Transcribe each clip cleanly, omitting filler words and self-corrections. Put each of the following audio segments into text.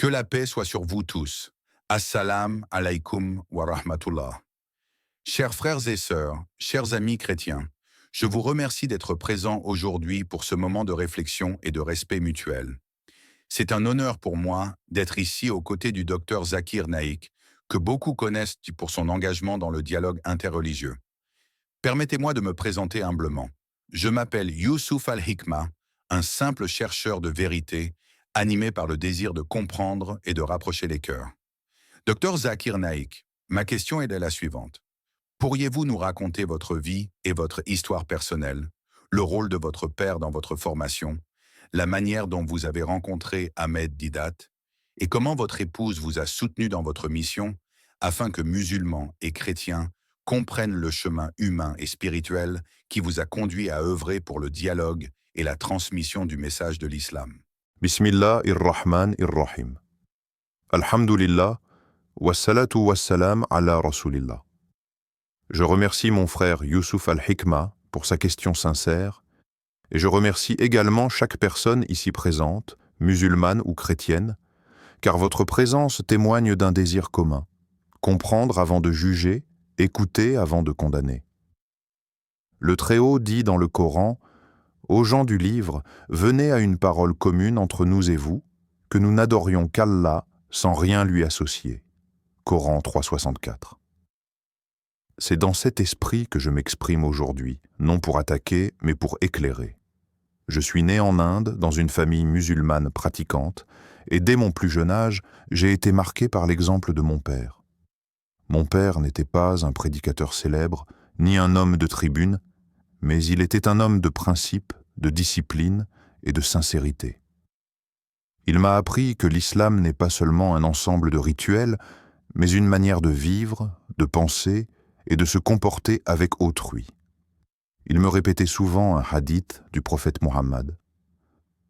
Que la paix soit sur vous tous. Assalam alaikum wa rahmatullah. Chers frères et sœurs, chers amis chrétiens, je vous remercie d'être présents aujourd'hui pour ce moment de réflexion et de respect mutuel. C'est un honneur pour moi d'être ici aux côtés du docteur Zakir Naik, que beaucoup connaissent pour son engagement dans le dialogue interreligieux. Permettez-moi de me présenter humblement. Je m'appelle Youssouf Al-Hikma, un simple chercheur de vérité, animé par le désir de comprendre et de rapprocher les cœurs. Docteur Zakir Naik, ma question est la suivante. Pourriez-vous nous raconter votre vie et votre histoire personnelle, le rôle de votre père dans votre formation, la manière dont vous avez rencontré Ahmed Didat, et comment votre épouse vous a soutenu dans votre mission afin que musulmans et chrétiens comprennent le chemin humain et spirituel qui vous a conduit à œuvrer pour le dialogue et la transmission du message de l'islam. Bismillahir-Rahman-ir-Rahim. Alhamdulillah, wassalatu wassalam ala Rasulillah. Je remercie mon frère Youssouf Al-Hikma pour sa question sincère, et je remercie également chaque personne ici présente, musulmane ou chrétienne, car votre présence témoigne d'un désir commun, comprendre avant de juger, écouter avant de condamner. Le Très-Haut dit dans le Coran: Ô gens du livre, venez à une parole commune entre nous et vous, que nous n'adorions qu'Allah sans rien lui associer. Coran 3,64. C'est dans cet esprit que je m'exprime aujourd'hui, non pour attaquer, mais pour éclairer. Je suis né en Inde, dans une famille musulmane pratiquante, et dès mon plus jeune âge, j'ai été marqué par l'exemple de mon père. Mon père n'était pas un prédicateur célèbre, ni un homme de tribune, mais il était un homme de principe, de discipline et de sincérité. Il m'a appris que l'islam n'est pas seulement un ensemble de rituels, mais une manière de vivre, de penser et de se comporter avec autrui. Il me répétait souvent un hadith du prophète Mohammed.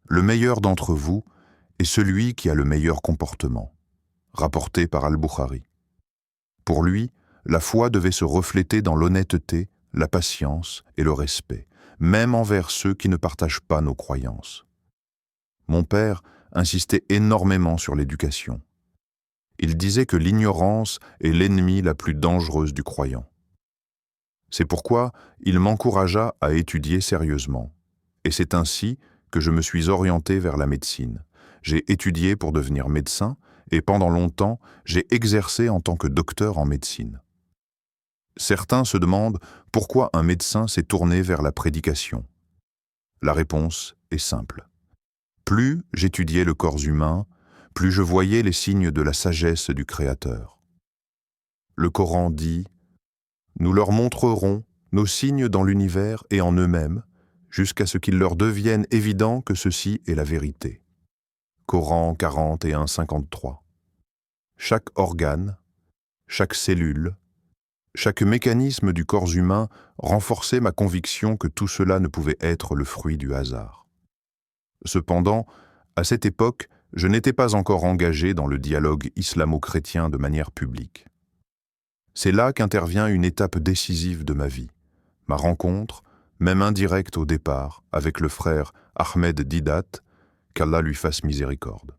Le meilleur d'entre vous est celui qui a le meilleur comportement, rapporté par Al-Bukhari. Pour lui, la foi devait se refléter dans l'honnêteté, la patience et le respect, même envers ceux qui ne partagent pas nos croyances. Mon père insistait énormément sur l'éducation. Il disait que l'ignorance est l'ennemi la plus dangereuse du croyant. C'est pourquoi il m'encouragea à étudier sérieusement. Et c'est ainsi que je me suis orienté vers la médecine. J'ai étudié pour devenir médecin et pendant longtemps, j'ai exercé en tant que docteur en médecine. Certains se demandent pourquoi un médecin s'est tourné vers la prédication. La réponse est simple. Plus j'étudiais le corps humain, plus je voyais les signes de la sagesse du Créateur. Le Coran dit « Nous leur montrerons nos signes dans l'univers et en eux-mêmes, jusqu'à ce qu'il leur devienne évident que ceci est la vérité. » Coran 41-53. Chaque organe, chaque cellule, chaque mécanisme du corps humain renforçait ma conviction que tout cela ne pouvait être le fruit du hasard. Cependant, à cette époque, je n'étais pas encore engagé dans le dialogue islamo-chrétien de manière publique. C'est là qu'intervient une étape décisive de ma vie, ma rencontre, même indirecte au départ, avec le frère Ahmed Didat, qu'Allah lui fasse miséricorde.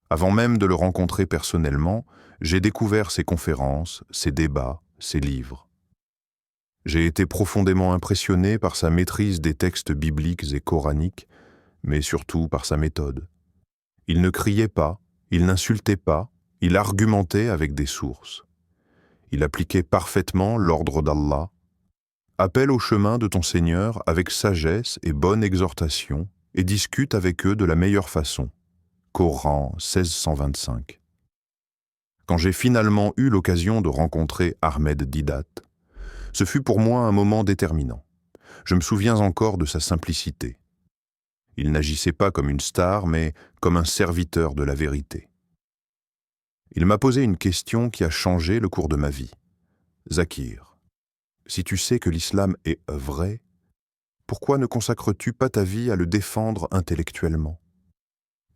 Avant même de le rencontrer personnellement, j'ai découvert ses conférences, ses débats, ses livres. J'ai été profondément impressionné par sa maîtrise des textes bibliques et coraniques, mais surtout par sa méthode. Il ne criait pas, il n'insultait pas, il argumentait avec des sources. Il appliquait parfaitement l'ordre d'Allah. Appelle au chemin de ton Seigneur avec sagesse et bonne exhortation et discute avec eux de la meilleure façon. Coran 1625. Quand j'ai finalement eu l'occasion de rencontrer Ahmed Didat, ce fut pour moi un moment déterminant. Je me souviens encore de sa simplicité. Il n'agissait pas comme une star, mais comme un serviteur de la vérité. Il m'a posé une question qui a changé le cours de ma vie. Zakir, si tu sais que l'islam est vrai, pourquoi ne consacres-tu pas ta vie à le défendre intellectuellement?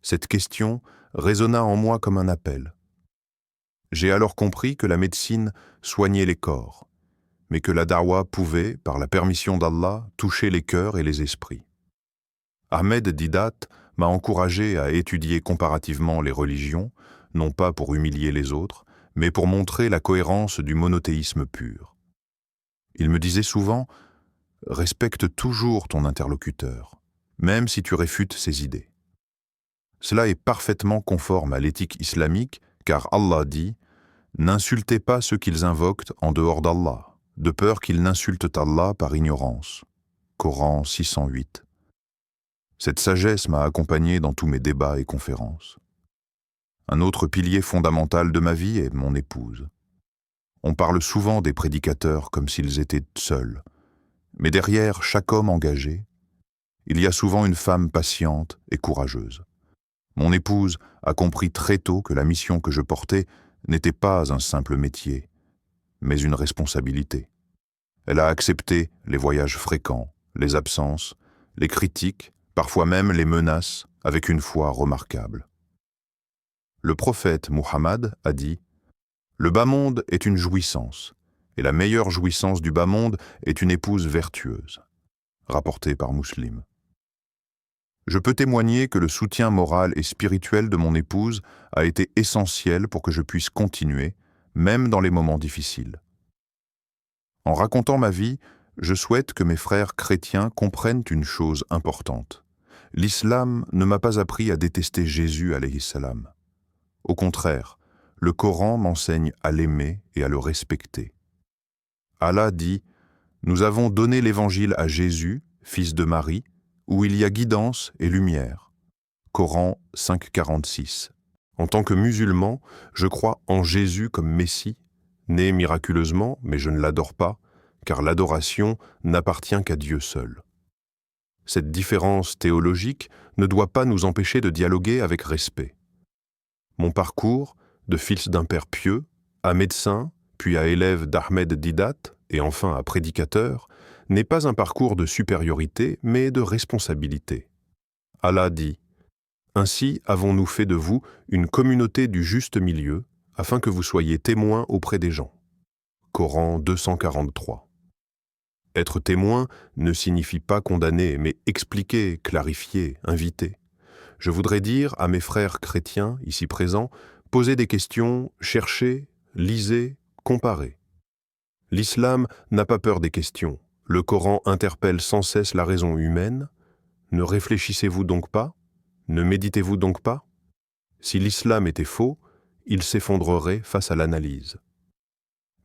Cette question résonna en moi comme un appel. J'ai alors compris que la médecine soignait les corps, mais que la dawa pouvait, par la permission d'Allah, toucher les cœurs et les esprits. Ahmed Didat m'a encouragé à étudier comparativement les religions, non pas pour humilier les autres, mais pour montrer la cohérence du monothéisme pur. Il me disait souvent « Respecte toujours ton interlocuteur, même si tu réfutes ses idées ». Cela est parfaitement conforme à l'éthique islamique, car Allah dit « N'insultez pas ceux qu'ils invoquent en dehors d'Allah, de peur qu'ils n'insultent Allah par ignorance ». Coran 608. Cette sagesse m'a accompagné dans tous mes débats et conférences. Un autre pilier fondamental de ma vie est mon épouse. On parle souvent des prédicateurs comme s'ils étaient seuls, mais derrière chaque homme engagé, il y a souvent une femme patiente et courageuse. Mon épouse a compris très tôt que la mission que je portais n'était pas un simple métier, mais une responsabilité. Elle a accepté les voyages fréquents, les absences, les critiques, parfois même les menaces, avec une foi remarquable. Le prophète Muhammad a dit « Le bas monde est une jouissance, et la meilleure jouissance du bas monde est une épouse vertueuse », rapporté par Muslim. Je peux témoigner que le soutien moral et spirituel de mon épouse a été essentiel pour que je puisse continuer, même dans les moments difficiles. En racontant ma vie, je souhaite que mes frères chrétiens comprennent une chose importante. L'islam ne m'a pas appris à détester Jésus alayhi salam. Au contraire, le Coran m'enseigne à l'aimer et à le respecter. Allah dit « Nous avons donné l'évangile à Jésus, fils de Marie, où il y a guidance et lumière. » Coran 5,46. En tant que musulman, je crois en Jésus comme Messie, né miraculeusement, mais je ne l'adore pas, car l'adoration n'appartient qu'à Dieu seul. Cette différence théologique ne doit pas nous empêcher de dialoguer avec respect. Mon parcours, de fils d'un père pieux, à médecin, puis à élève d'Ahmed Didat, et enfin à prédicateur, n'est pas un parcours de supériorité, mais de responsabilité. Allah dit « Ainsi avons-nous fait de vous une communauté du juste milieu, afin que vous soyez témoins auprès des gens. » Coran 243. Être témoin ne signifie pas condamner, mais expliquer, clarifier, inviter. Je voudrais dire à mes frères chrétiens, ici présents, posez des questions, cherchez, lisez, comparez. L'islam n'a pas peur des questions. Le Coran interpelle sans cesse la raison humaine. Ne réfléchissez-vous donc pas? Ne méditez-vous donc pas? Si l'islam était faux, il s'effondrerait face à l'analyse.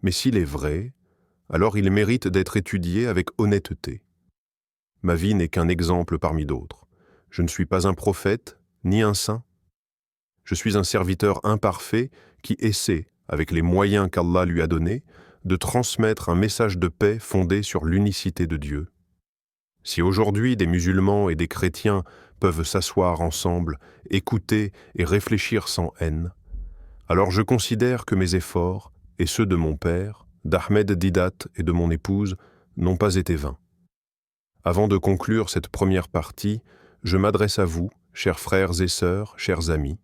Mais s'il est vrai, alors il mérite d'être étudié avec honnêteté. Ma vie n'est qu'un exemple parmi d'autres. Je ne suis pas un prophète, ni un saint. Je suis un serviteur imparfait qui essaie, avec les moyens qu'Allah lui a donnés, de transmettre un message de paix fondé sur l'unicité de Dieu. Si aujourd'hui des musulmans et des chrétiens peuvent s'asseoir ensemble, écouter et réfléchir sans haine, alors je considère que mes efforts, et ceux de mon père, d'Ahmed Didat et de mon épouse, n'ont pas été vains. Avant de conclure cette première partie, je m'adresse à vous, chers frères et sœurs, chers amis.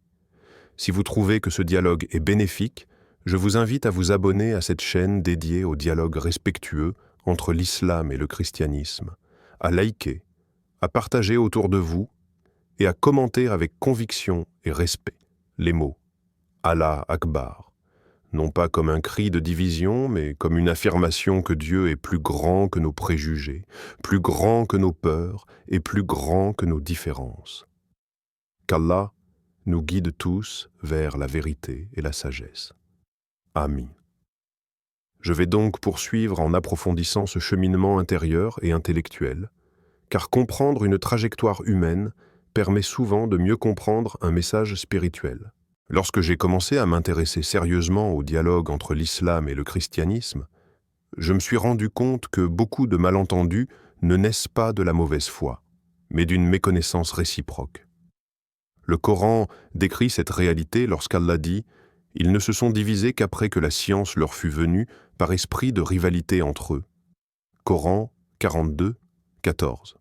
Si vous trouvez que ce dialogue est bénéfique, je vous invite à vous abonner à cette chaîne dédiée au dialogue respectueux entre l'islam et le christianisme, à liker, à partager autour de vous et à commenter avec conviction et respect les mots « Allah Akbar », non pas comme un cri de division, mais comme une affirmation que Dieu est plus grand que nos préjugés, plus grand que nos peurs et plus grand que nos différences. Qu'Allah nous guide tous vers la vérité et la sagesse. Amin. Je vais donc poursuivre en approfondissant ce cheminement intérieur et intellectuel, car comprendre une trajectoire humaine permet souvent de mieux comprendre un message spirituel. Lorsque j'ai commencé à m'intéresser sérieusement au dialogue entre l'islam et le christianisme, je me suis rendu compte que beaucoup de malentendus ne naissent pas de la mauvaise foi, mais d'une méconnaissance réciproque. Le Coran décrit cette réalité lorsqu'Allah dit « Ils ne se sont divisés qu'après que la science leur fut venue par esprit de rivalité entre eux. » Coran 42, 14.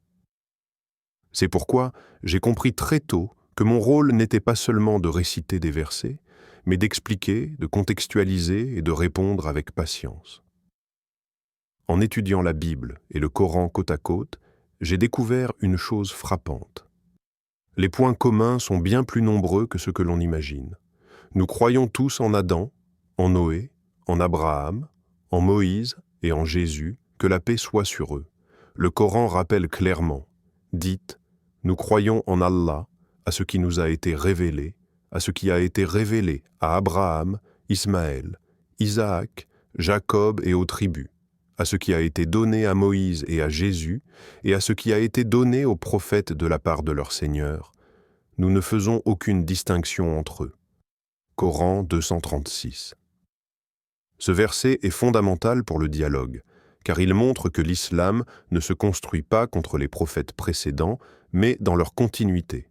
C'est pourquoi j'ai compris très tôt que mon rôle n'était pas seulement de réciter des versets, mais d'expliquer, de contextualiser et de répondre avec patience. En étudiant la Bible et le Coran côte à côte, j'ai découvert une chose frappante. Les points communs sont bien plus nombreux que ce que l'on imagine. Nous croyons tous en Adam, en Noé, en Abraham, en Moïse et en Jésus, que la paix soit sur eux. Le Coran rappelle clairement, dites, nous croyons en Allah, à ce qui nous a été révélé, à ce qui a été révélé à Abraham, Ismaël, Isaac, Jacob et aux tribus, à ce qui a été donné à Moïse et à Jésus, et à ce qui a été donné aux prophètes de la part de leur Seigneur. Nous ne faisons aucune distinction entre eux. Coran 236. Ce verset est fondamental pour le dialogue, car il montre que l'islam ne se construit pas contre les prophètes précédents, mais dans leur continuité.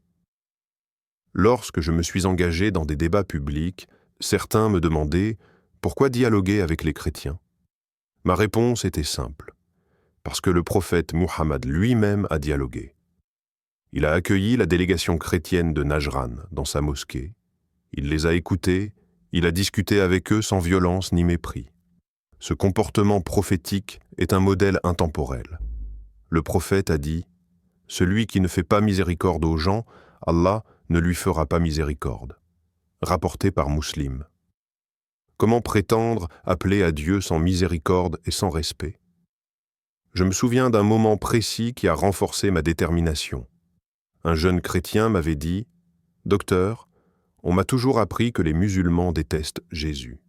Lorsque je me suis engagé dans des débats publics, certains me demandaient « Pourquoi dialoguer avec les chrétiens ?» Ma réponse était simple. Parce que le prophète Muhammad lui-même a dialogué. Il a accueilli la délégation chrétienne de Najran dans sa mosquée. Il les a écoutés, il a discuté avec eux sans violence ni mépris. Ce comportement prophétique est un modèle intemporel. Le prophète a dit « Celui qui ne fait pas miséricorde aux gens, Allah ne lui fera pas miséricorde » rapporté par Muslim. Comment prétendre appeler à Dieu sans miséricorde et sans respect? Je me souviens d'un moment précis qui a renforcé ma détermination. Un jeune chrétien m'avait dit « Docteur, on m'a toujours appris que les musulmans détestent Jésus. »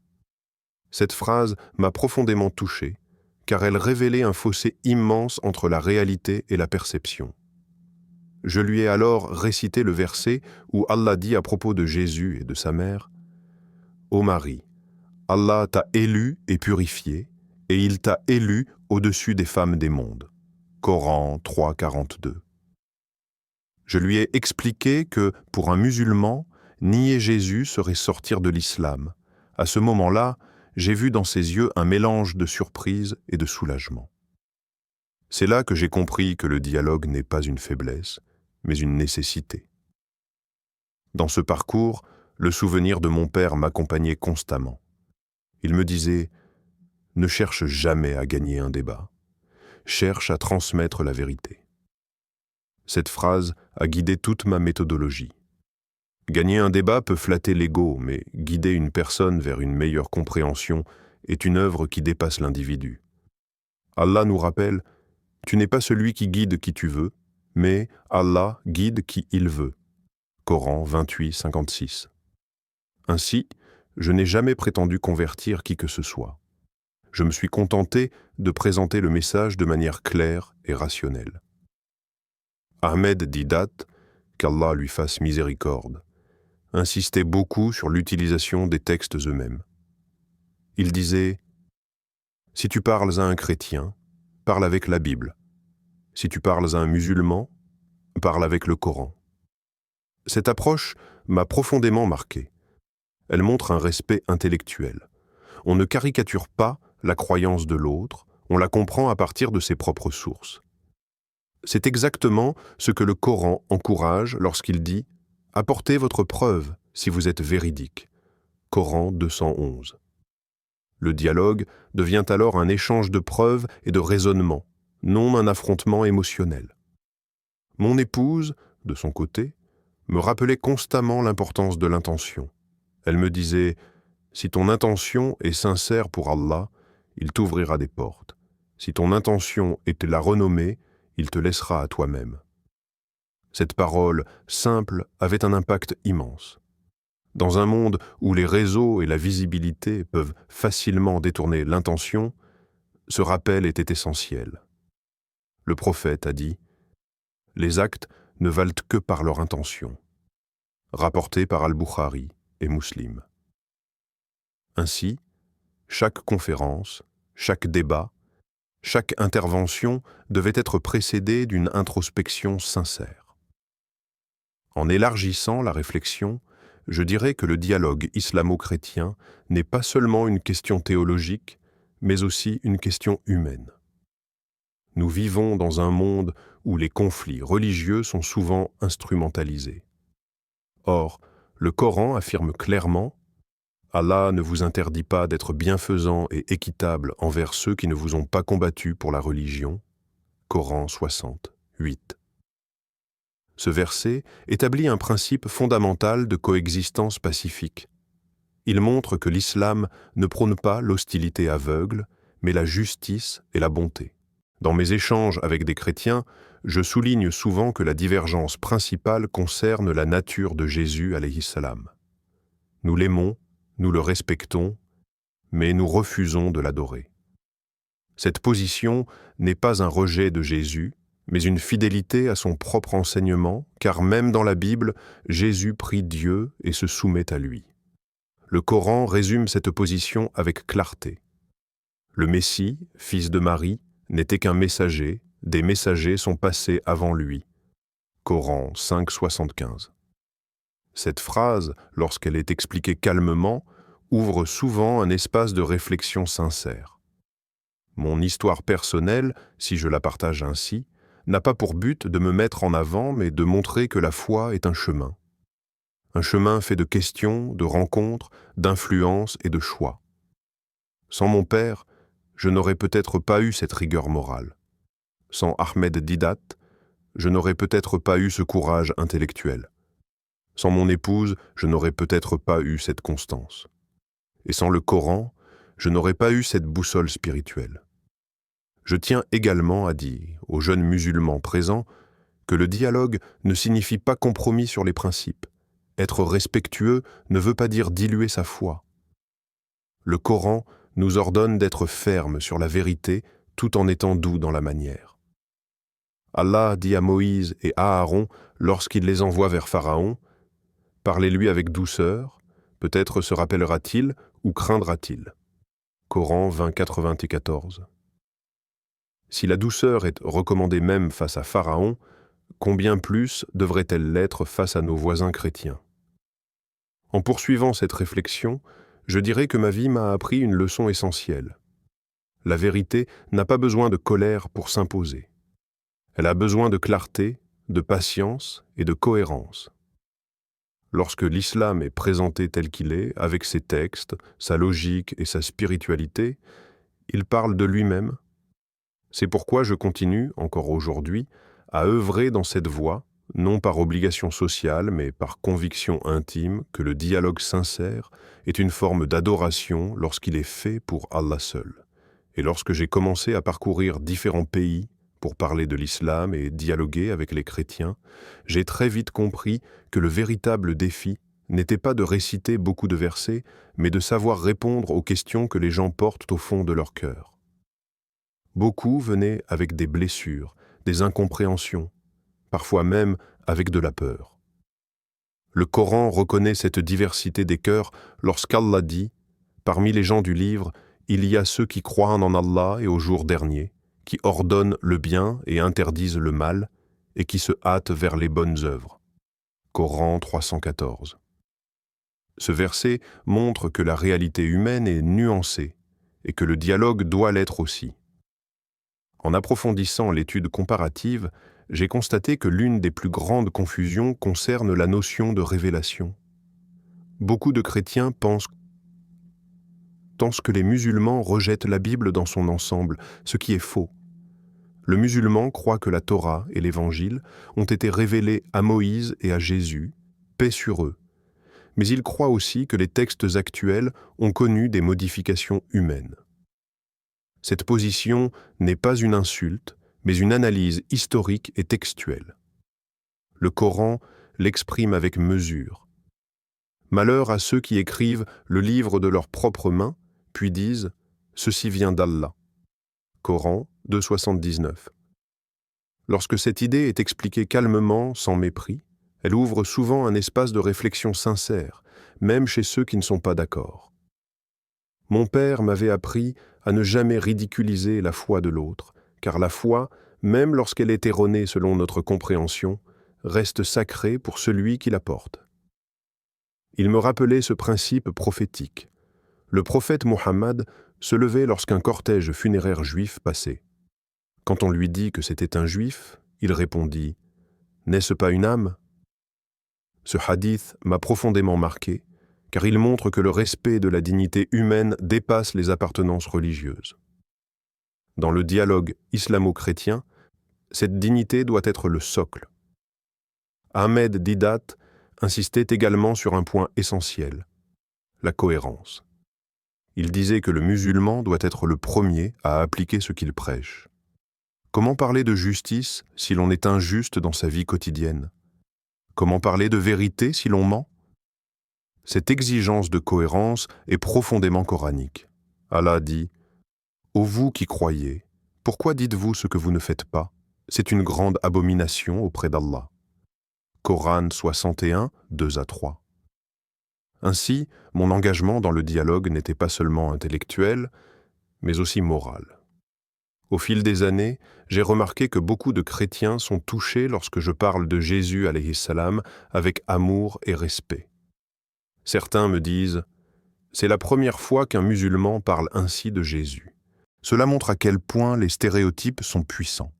Cette phrase m'a profondément touché, car elle révélait un fossé immense entre la réalité et la perception. Je lui ai alors récité le verset où Allah dit à propos de Jésus et de sa mère « Ô Marie, Allah t'a élu et purifié, et il t'a élu au-dessus des femmes des mondes. » Coran 3,42. Je lui ai expliqué que, pour un musulman, nier Jésus serait sortir de l'islam. À ce moment-là, j'ai vu dans ses yeux un mélange de surprise et de soulagement. C'est là que j'ai compris que le dialogue n'est pas une faiblesse, mais une nécessité. Dans ce parcours, le souvenir de mon père m'accompagnait constamment. Il me disait « Ne cherche jamais à gagner un débat, cherche à transmettre la vérité. » Cette phrase a guidé toute ma méthodologie. Gagner un débat peut flatter l'ego, mais guider une personne vers une meilleure compréhension est une œuvre qui dépasse l'individu. Allah nous rappelle « Tu n'es pas celui qui guide qui tu veux, mais Allah guide qui il veut. » Coran 28, 56. Ainsi, je n'ai jamais prétendu convertir qui que ce soit. Je me suis contenté de présenter le message de manière claire et rationnelle. Ahmed Didat, qu'Allah lui fasse miséricorde, insistait beaucoup sur l'utilisation des textes eux-mêmes. Il disait « Si tu parles à un chrétien, parle avec la Bible. Si tu parles à un musulman, parle avec le Coran. » Cette approche m'a profondément marqué. Elle montre un respect intellectuel. On ne caricature pas la croyance de l'autre, on la comprend à partir de ses propres sources. C'est exactement ce que le Coran encourage lorsqu'il dit « Apportez votre preuve si vous êtes véridique » Coran 211. Le dialogue devient alors un échange de preuves et de raisonnements, non un affrontement émotionnel. Mon épouse, de son côté, me rappelait constamment l'importance de l'intention. Elle me disait « Si ton intention est sincère pour Allah, il t'ouvrira des portes. Si ton intention est la renommée, il te laissera à toi-même. » Cette parole simple avait un impact immense. Dans un monde où les réseaux et la visibilité peuvent facilement détourner l'intention, ce rappel était essentiel. Le prophète a dit « Les actes ne valent que par leur intention » rapporté par Al-Bukhari et Muslim. Ainsi, chaque conférence, chaque débat, chaque intervention devait être précédée d'une introspection sincère. En élargissant la réflexion, je dirais que le dialogue islamo-chrétien n'est pas seulement une question théologique, mais aussi une question humaine. Nous vivons dans un monde où les conflits religieux sont souvent instrumentalisés. Or, le Coran affirme clairement « Allah ne vous interdit pas d'être bienfaisant et équitable envers ceux qui ne vous ont pas combattu pour la religion. » Coran 60, 8. Ce verset établit un principe fondamental de coexistence pacifique. Il montre que l'islam ne prône pas l'hostilité aveugle, mais la justice et la bonté. Dans mes échanges avec des chrétiens, je souligne souvent que la divergence principale concerne la nature de Jésus alayhi salam. Nous l'aimons, nous le respectons, mais nous refusons de l'adorer. Cette position n'est pas un rejet de Jésus, mais une fidélité à son propre enseignement, car même dans la Bible, Jésus prie Dieu et se soumet à lui. Le Coran résume cette position avec clarté. Le Messie, fils de Marie, n'était qu'un messager, des messagers sont passés avant lui. Coran 5,75. Cette phrase, lorsqu'elle est expliquée calmement, ouvre souvent un espace de réflexion sincère. Mon histoire personnelle, si je la partage ainsi, n'a pas pour but de me mettre en avant, mais de montrer que la foi est un chemin. Un chemin fait de questions, de rencontres, d'influences et de choix. Sans mon père, je n'aurais peut-être pas eu cette rigueur morale. Sans Ahmed Didat, je n'aurais peut-être pas eu ce courage intellectuel. Sans mon épouse, je n'aurais peut-être pas eu cette constance. Et sans le Coran, je n'aurais pas eu cette boussole spirituelle. Je tiens également à dire aux jeunes musulmans présents que le dialogue ne signifie pas compromis sur les principes. Être respectueux ne veut pas dire diluer sa foi. Le Coran nous ordonne d'être fermes sur la vérité tout en étant doux dans la manière. Allah dit à Moïse et à Aaron lorsqu'il les envoie vers Pharaon, « Parlez-lui avec douceur, peut-être se rappellera-t-il ou craindra-t-il. » Coran 20,94. Si la douceur est recommandée même face à Pharaon, combien plus devrait-elle l'être face à nos voisins chrétiens? En poursuivant cette réflexion, je dirais que ma vie m'a appris une leçon essentielle. La vérité n'a pas besoin de colère pour s'imposer. Elle a besoin de clarté, de patience et de cohérence. Lorsque l'islam est présenté tel qu'il est, avec ses textes, sa logique et sa spiritualité, il parle de lui-même. C'est pourquoi je continue, encore aujourd'hui, à œuvrer dans cette voie, non par obligation sociale, mais par conviction intime que le dialogue sincère est une forme d'adoration lorsqu'il est fait pour Allah seul. Et lorsque j'ai commencé à parcourir différents pays pour parler de l'islam et dialoguer avec les chrétiens, j'ai très vite compris que le véritable défi n'était pas de réciter beaucoup de versets, mais de savoir répondre aux questions que les gens portent au fond de leur cœur. Beaucoup venaient avec des blessures, des incompréhensions, parfois même avec de la peur. Le Coran reconnaît cette diversité des cœurs lorsqu'Allah dit « Parmi les gens du livre, il y a ceux qui croient en Allah et au jour dernier, qui ordonnent le bien et interdisent le mal, et qui se hâtent vers les bonnes œuvres. » Coran 314. Ce verset montre que la réalité humaine est nuancée et que le dialogue doit l'être aussi. En approfondissant l'étude comparative, j'ai constaté que l'une des plus grandes confusions concerne la notion de révélation. Beaucoup de chrétiens pensent que les musulmans rejettent la Bible dans son ensemble, ce qui est faux. Le musulman croit que la Torah et l'Évangile ont été révélés à Moïse et à Jésus, paix sur eux. Mais il croit aussi que les textes actuels ont connu des modifications humaines. Cette position n'est pas une insulte, mais une analyse historique et textuelle. Le Coran l'exprime avec mesure. Malheur à ceux qui écrivent le livre de leurs propres mains, puis disent « Ceci vient d'Allah ». Coran 2,79. Lorsque cette idée est expliquée calmement, sans mépris, elle ouvre souvent un espace de réflexion sincère, même chez ceux qui ne sont pas d'accord. Mon père m'avait appris à ne jamais ridiculiser la foi de l'autre, car la foi, même lorsqu'elle est erronée selon notre compréhension, reste sacrée pour celui qui la porte. Il me rappelait ce principe prophétique. Le prophète Mohammed se levait lorsqu'un cortège funéraire juif passait. Quand on lui dit que c'était un juif, il répondit « N'est-ce pas une âme ?» Ce hadith m'a profondément marqué, car il montre que le respect de la dignité humaine dépasse les appartenances religieuses. Dans le dialogue islamo-chrétien, cette dignité doit être le socle. Ahmed Didat insistait également sur un point essentiel, la cohérence. Il disait que le musulman doit être le premier à appliquer ce qu'il prêche. Comment parler de justice si l'on est injuste dans sa vie quotidienne? Comment parler de vérité si l'on ment? Cette exigence de cohérence est profondément coranique. Allah dit « Ô vous qui croyez, pourquoi dites-vous ce que vous ne faites pas? C'est une grande abomination auprès d'Allah. » Coran 61, 2-3. Ainsi, mon engagement dans le dialogue n'était pas seulement intellectuel, mais aussi moral. Au fil des années, j'ai remarqué que beaucoup de chrétiens sont touchés lorsque je parle de Jésus alayhi salam avec amour et respect. Certains me disent « C'est la première fois qu'un musulman parle ainsi de Jésus. » Cela montre à quel point les stéréotypes sont puissants.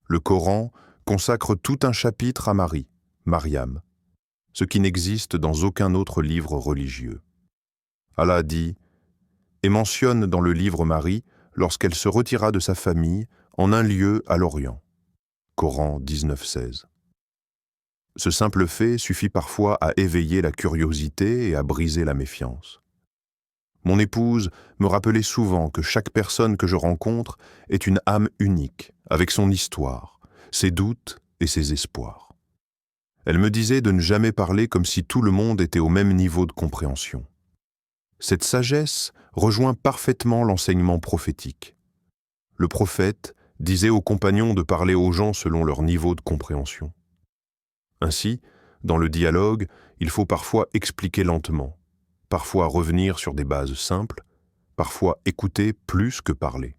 Le Coran consacre tout un chapitre à Marie, Mariam, ce qui n'existe dans aucun autre livre religieux. Allah dit et mentionne dans le livre Marie lorsqu'elle se retira de sa famille en un lieu à l'Orient. Coran 19-16. Ce simple fait suffit parfois à éveiller la curiosité et à briser la méfiance. Mon épouse me rappelait souvent que chaque personne que je rencontre est une âme unique, avec son histoire, ses doutes et ses espoirs. Elle me disait de ne jamais parler comme si tout le monde était au même niveau de compréhension. Cette sagesse rejoint parfaitement l'enseignement prophétique. Le prophète disait aux compagnons de parler aux gens selon leur niveau de compréhension. Ainsi, dans le dialogue, il faut parfois expliquer lentement, parfois revenir sur des bases simples, parfois écouter plus que parler.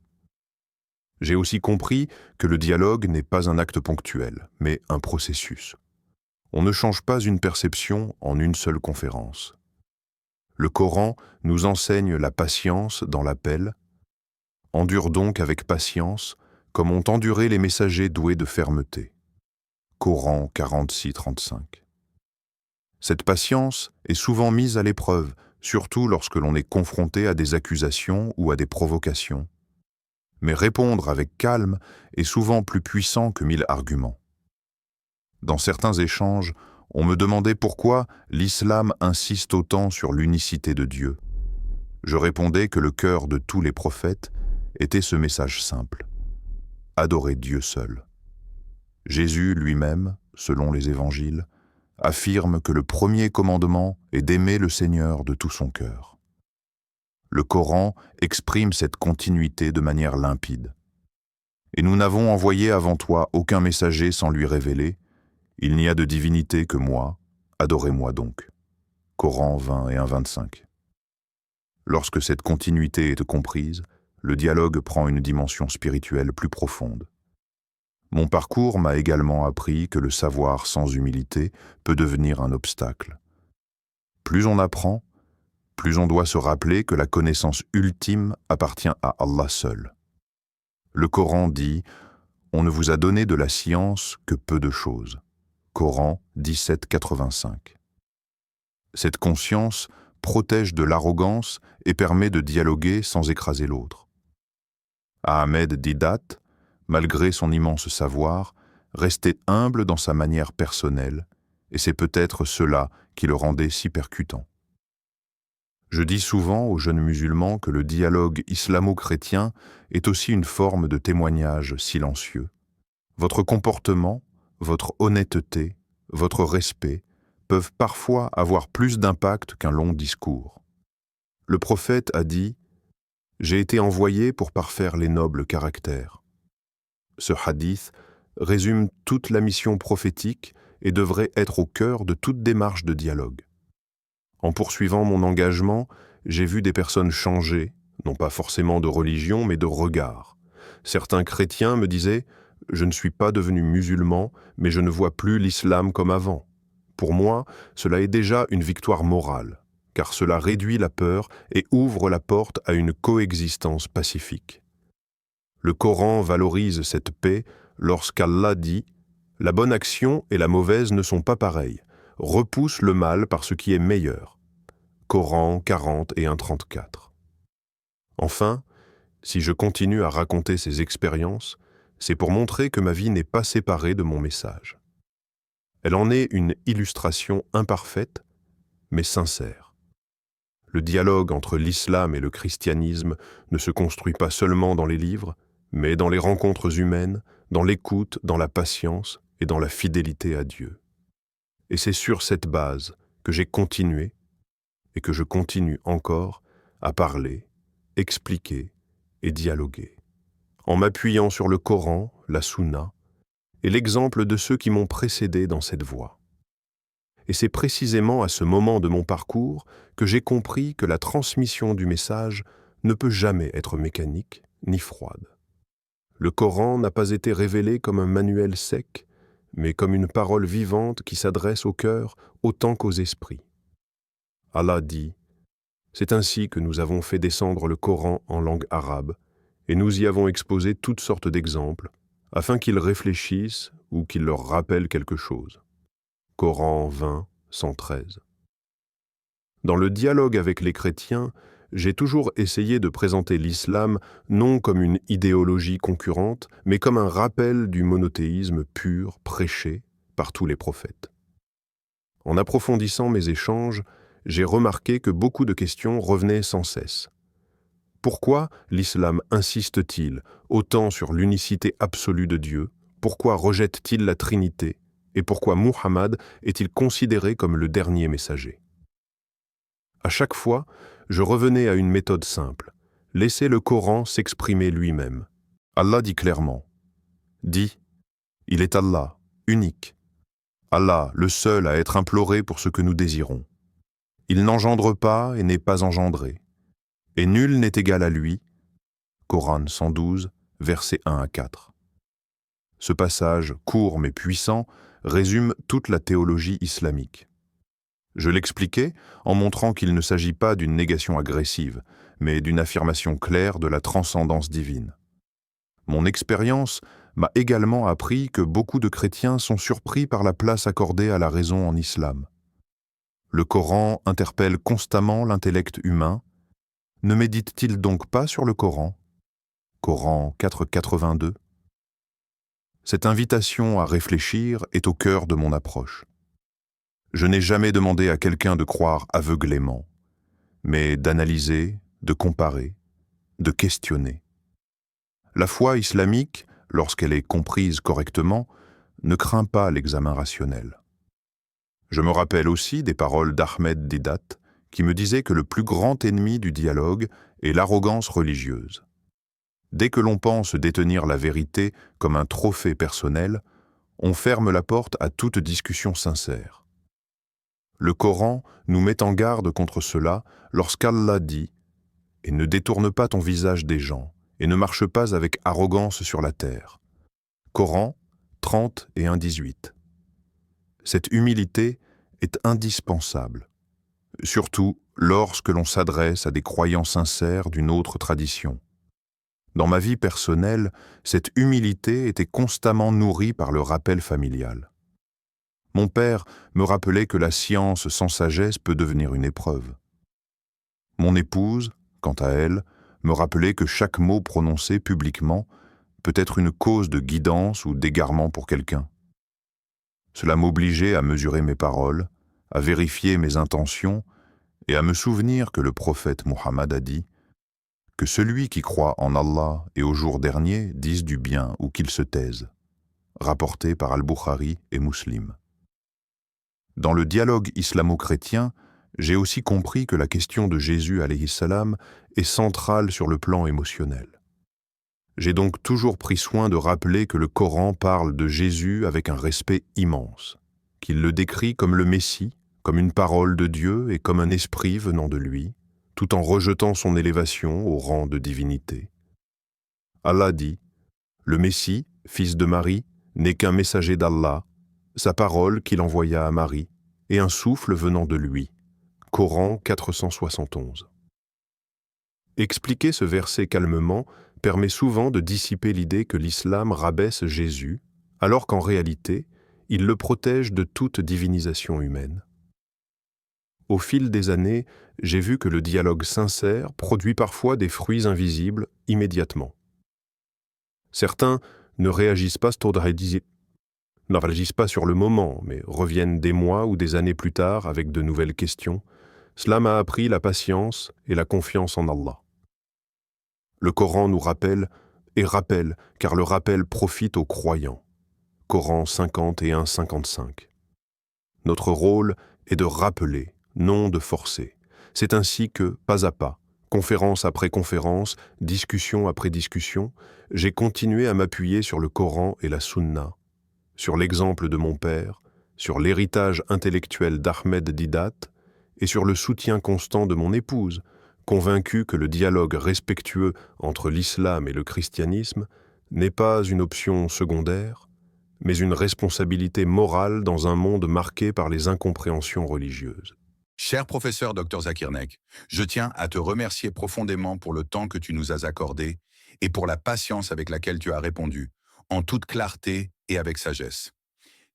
J'ai aussi compris que le dialogue n'est pas un acte ponctuel, mais un processus. On ne change pas une perception en une seule conférence. Le Coran nous enseigne la patience dans l'appel. Endure donc avec patience, comme ont enduré les messagers doués de fermeté. Coran 46-35. Cette patience est souvent mise à l'épreuve, surtout lorsque l'on est confronté à des accusations ou à des provocations. Mais répondre avec calme est souvent plus puissant que 1000 arguments. Dans certains échanges, on me demandait pourquoi l'islam insiste autant sur l'unicité de Dieu. Je répondais que le cœur de tous les prophètes était ce message simple: adorer Dieu seul. Jésus lui-même, selon les évangiles, affirme que le premier commandement est d'aimer le Seigneur de tout son cœur. Le Coran exprime cette continuité de manière limpide. Et nous n'avons envoyé avant toi aucun messager sans lui révéler: il n'y a de divinité que moi, adorez-moi donc. Coran 20 et 1-25. Lorsque cette continuité est comprise, le dialogue prend une dimension spirituelle plus profonde. Mon parcours m'a également appris que le savoir sans humilité peut devenir un obstacle. Plus on apprend, plus on doit se rappeler que la connaissance ultime appartient à Allah seul. Le Coran dit « On ne vous a donné de la science que peu de choses ». Coran 17-85. Cette conscience protège de l'arrogance et permet de dialoguer sans écraser l'autre. Ahmed Didat, malgré son immense savoir, restait humble dans sa manière personnelle, et c'est peut-être cela qui le rendait si percutant. Je dis souvent aux jeunes musulmans que le dialogue islamo-chrétien est aussi une forme de témoignage silencieux. Votre comportement, votre honnêteté, votre respect peuvent parfois avoir plus d'impact qu'un long discours. Le prophète a dit « J'ai été envoyé pour parfaire les nobles caractères ». Ce hadith résume toute la mission prophétique et devrait être au cœur de toute démarche de dialogue. En poursuivant mon engagement, j'ai vu des personnes changer, non pas forcément de religion, mais de regard. Certains chrétiens me disaient « Je ne suis pas devenu musulman, mais je ne vois plus l'islam comme avant ». Pour moi, cela est déjà une victoire morale, car cela réduit la peur et ouvre la porte à une coexistence pacifique. Le Coran valorise cette paix lorsqu'Allah dit « La bonne action et la mauvaise ne sont pas pareilles, repousse le mal par ce qui est meilleur ». Coran 40 et 1,34. Enfin, si je continue à raconter ces expériences, c'est pour montrer que ma vie n'est pas séparée de mon message. Elle en est une illustration imparfaite, mais sincère. Le dialogue entre l'islam et le christianisme ne se construit pas seulement dans les livres, mais dans les rencontres humaines, dans l'écoute, dans la patience et dans la fidélité à Dieu. Et c'est sur cette base que j'ai continué, et que je continue encore, à parler, expliquer et dialoguer, en m'appuyant sur le Coran, la Sunna, et l'exemple de ceux qui m'ont précédé dans cette voie. Et c'est précisément à ce moment de mon parcours que j'ai compris que la transmission du message ne peut jamais être mécanique ni froide. Le Coran n'a pas été révélé comme un manuel sec, mais comme une parole vivante qui s'adresse au cœur autant qu'aux esprits. Allah dit « C'est ainsi que nous avons fait descendre le Coran en langue arabe, et nous y avons exposé toutes sortes d'exemples, afin qu'ils réfléchissent ou qu'ils leur rappellent quelque chose. » Coran 20, 113. Dans le dialogue avec les chrétiens, j'ai toujours essayé de présenter l'islam non comme une idéologie concurrente, mais comme un rappel du monothéisme pur prêché par tous les prophètes. En approfondissant mes échanges, j'ai remarqué que beaucoup de questions revenaient sans cesse. Pourquoi l'islam insiste-t-il autant sur l'unicité absolue de Dieu? Pourquoi rejette-t-il la Trinité? Et pourquoi Muhammad est-il considéré comme le dernier messager? À chaque fois, je revenais à une méthode simple, laisser le Coran s'exprimer lui-même. Allah dit clairement, dit, il est Allah, unique. Allah, le seul à être imploré pour ce que nous désirons. Il n'engendre pas et n'est pas engendré. Et nul n'est égal à lui. Coran 112, versets 1 à 4. Ce passage, court mais puissant, résume toute la théologie islamique. Je l'expliquais en montrant qu'il ne s'agit pas d'une négation agressive, mais d'une affirmation claire de la transcendance divine. Mon expérience m'a également appris que beaucoup de chrétiens sont surpris par la place accordée à la raison en islam. Le Coran interpelle constamment l'intellect humain. Ne médite-t-il donc pas sur le Coran? Coran 4,82. Cette invitation à réfléchir est au cœur de mon approche. Je n'ai jamais demandé à quelqu'un de croire aveuglément, mais d'analyser, de comparer, de questionner. La foi islamique, lorsqu'elle est comprise correctement, ne craint pas l'examen rationnel. Je me rappelle aussi des paroles d'Ahmed Deedat, qui me disait que le plus grand ennemi du dialogue est l'arrogance religieuse. Dès que l'on pense détenir la vérité comme un trophée personnel, on ferme la porte à toute discussion sincère. Le Coran nous met en garde contre cela lorsqu'Allah dit « Et ne détourne pas ton visage des gens, et ne marche pas avec arrogance sur la terre. » Coran 30 et 1,18. Cette humilité est indispensable, surtout lorsque l'on s'adresse à des croyants sincères d'une autre tradition. Dans ma vie personnelle, cette humilité était constamment nourrie par le rappel familial. Mon père me rappelait que la science sans sagesse peut devenir une épreuve. Mon épouse, quant à elle, me rappelait que chaque mot prononcé publiquement peut être une cause de guidance ou d'égarement pour quelqu'un. Cela m'obligeait à mesurer mes paroles, à vérifier mes intentions et à me souvenir que le prophète Muhammad a dit que celui qui croit en Allah et au jour dernier dise du bien ou qu'il se taise, rapporté par Al-Bukhari et Muslim. Dans le dialogue islamo-chrétien, j'ai aussi compris que la question de Jésus alayhi salam est centrale sur le plan émotionnel. J'ai donc toujours pris soin de rappeler que le Coran parle de Jésus avec un respect immense, qu'il le décrit comme le Messie, comme une parole de Dieu et comme un esprit venant de lui, tout en rejetant son élévation au rang de divinité. Allah dit « Le Messie, fils de Marie, n'est qu'un messager d'Allah, sa parole qu'il envoya à Marie, et un souffle venant de lui. » Coran 471. Expliquer ce verset calmement permet souvent de dissiper l'idée que l'islam rabaisse Jésus, alors qu'en réalité, il le protège de toute divinisation humaine. Au fil des années, j'ai vu que le dialogue sincère produit parfois des fruits invisibles immédiatement. Certains ne réagissent pas ne réagissent pas sur le moment, mais reviennent des mois ou des années plus tard avec de nouvelles questions, cela m'a appris la patience et la confiance en Allah. Le Coran nous rappelle et rappelle, car le rappel profite aux croyants. Coran 51-55. Notre rôle est de rappeler, non de forcer. C'est ainsi que, pas à pas, conférence après conférence, discussion après discussion, j'ai continué à m'appuyer sur le Coran et la Sunna, sur l'exemple de mon père, sur l'héritage intellectuel d'Ahmed Didat et sur le soutien constant de mon épouse, convaincue que le dialogue respectueux entre l'islam et le christianisme n'est pas une option secondaire, mais une responsabilité morale dans un monde marqué par les incompréhensions religieuses. Cher professeur Dr Zakir Naik, je tiens à te remercier profondément pour le temps que tu nous as accordé et pour la patience avec laquelle tu as répondu, en toute clarté et avec sagesse.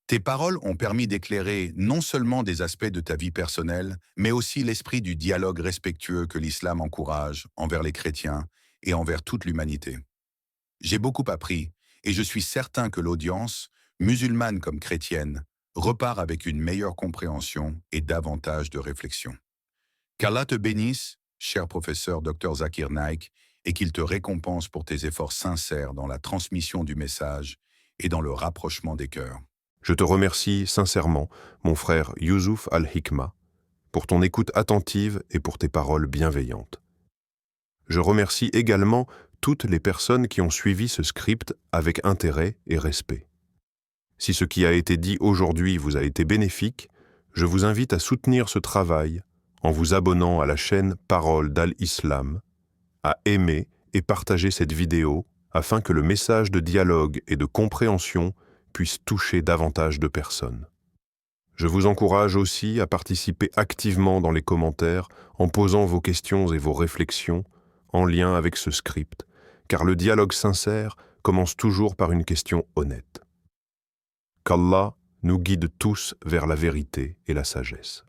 Tes paroles ont permis d'éclairer non seulement des aspects de ta vie personnelle, mais aussi l'esprit du dialogue respectueux que l'islam encourage envers les chrétiens et envers toute l'humanité. J'ai beaucoup appris et je suis certain que l'audience, musulmane comme chrétienne, repart avec une meilleure compréhension et davantage de réflexion. Qu'Allah te bénisse, cher professeur Dr Zakir Naik, et qu'il te récompense pour tes efforts sincères dans la transmission du message et dans le rapprochement des cœurs. Je te remercie sincèrement, mon frère Yusuf Al-Hikma, pour ton écoute attentive et pour tes paroles bienveillantes. Je remercie également toutes les personnes qui ont suivi ce script avec intérêt et respect. Si ce qui a été dit aujourd'hui vous a été bénéfique, je vous invite à soutenir ce travail en vous abonnant à la chaîne Parole d'Al-Islam, à aimer et partager cette vidéo afin que le message de dialogue et de compréhension puisse toucher davantage de personnes. Je vous encourage aussi à participer activement dans les commentaires en posant vos questions et vos réflexions en lien avec ce script, car le dialogue sincère commence toujours par une question honnête. Qu'Allah nous guide tous vers la vérité et la sagesse.